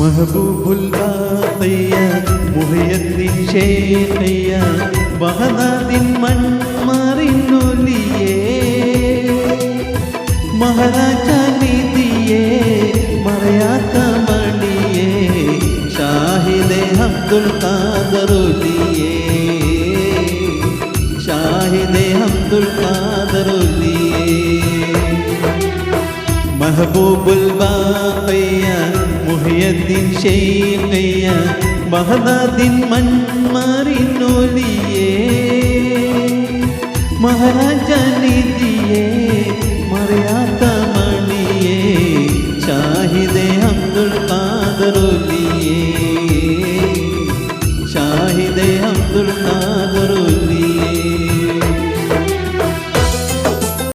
Mahbubul बाक़िया Muhiyuddin ശൈഖിയ ബഹദാദിൻ മൺമാറിനൊലിയേ Maharaja നിധിയേ മറയാത്ത മണിയേ ഷാഹിദേ Abdul ഖാദറുലിയേ ഷാഹിദേ Abdul ഖാദറുലിയേ Mahbubul बाक़िया Muhiyuddin ശൈഖിയ ബഹദാദിൻ മൺമാറിനൊലിയേ Maharaja നിധിയേ